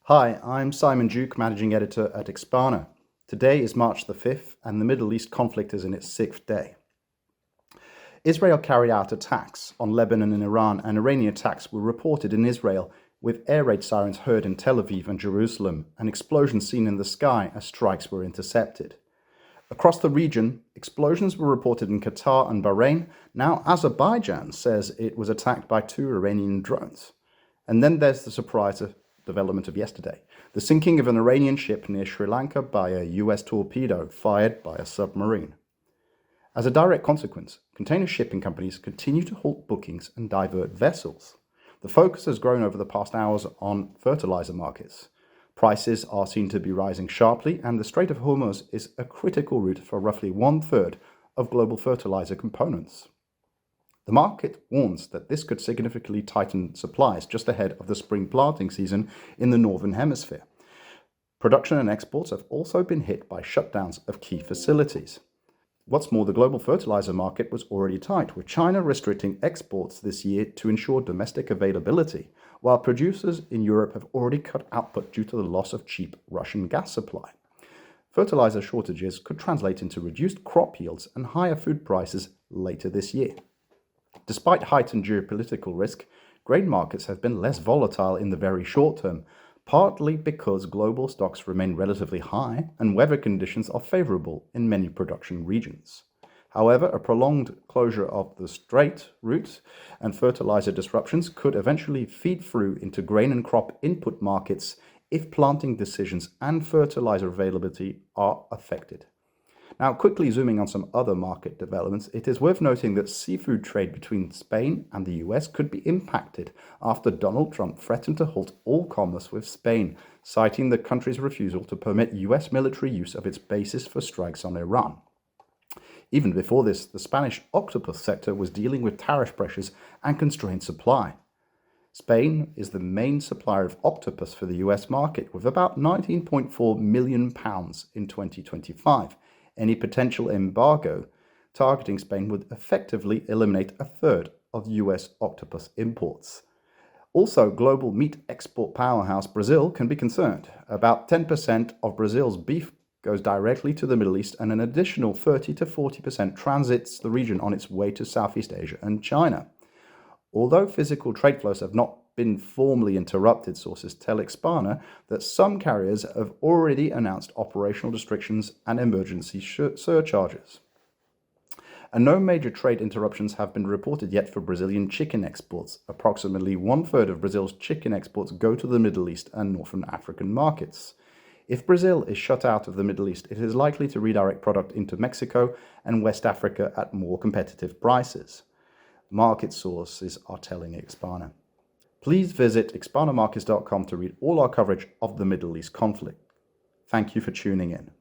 Hi, I'm Simon Duke, Managing Editor at Expana. Today is March the 5th, and the Middle East conflict is in its 6th day. Israel carried out attacks on Lebanon and Iran, and Iranian attacks were reported in Israel, with air raid sirens heard in Tel Aviv and Jerusalem, and explosions seen in the sky as strikes were intercepted. Across the region, explosions were reported in Qatar and Bahrain. Now, Azerbaijan says it was attacked by 2 Iranian drones. And then there's the surprise development of yesterday, the sinking of an Iranian ship near Sri Lanka by a US torpedo fired by a submarine. As a direct consequence, container shipping companies continue to halt bookings and divert vessels. The focus has grown over the past hours on fertilizer markets. Prices are seen to be rising sharply, and the Strait of Hormuz is a critical route for roughly 1/3 of global fertilizer components. The market warns that this could significantly tighten supplies just ahead of the spring planting season in the Northern Hemisphere. Production and exports have also been hit by shutdowns of key facilities. What's more, the global fertilizer market was already tight, with China restricting exports this year to ensure domestic availability, while producers in Europe have already cut output due to the loss of cheap Russian gas supply. Fertilizer shortages could translate into reduced crop yields and higher food prices later this year. Despite heightened geopolitical risk, grain markets have been less volatile in the very short term, partly because global stocks remain relatively high and weather conditions are favorable in many production regions. However, a prolonged closure of the Strait route and fertilizer disruptions could eventually feed through into grain and crop input markets if planting decisions and fertilizer availability are affected. Now, quickly zooming on some other market developments, it is worth noting that seafood trade between Spain and the US could be impacted after Donald Trump threatened to halt all commerce with Spain, citing the country's refusal to permit US military use of its bases for strikes on Iran. Even before this, the Spanish octopus sector was dealing with tariff pressures and constrained supply. Spain is the main supplier of octopus for the US market, with about £19.4 million in 2025. Any potential embargo targeting Spain would effectively eliminate 1/3 of US octopus imports. Also, global meat export powerhouse Brazil can be concerned. About 10% of Brazil's beef goes directly to the Middle East, and an additional 30 to 40% transits the region on its way to Southeast Asia and China. Although physical trade flows have not been formally interrupted, sources tell Expana that some carriers have already announced operational restrictions and emergency surcharges. And no major trade interruptions have been reported yet for Brazilian chicken exports. Approximately 1/3 of Brazil's chicken exports go to the Middle East and Northern African markets. If Brazil is shut out of the Middle East, it is likely to redirect product into Mexico and West Africa at more competitive prices. Market sources are telling Expana. Please visit expanamarkets.com to read all our coverage of the Middle East conflict. Thank you for tuning in.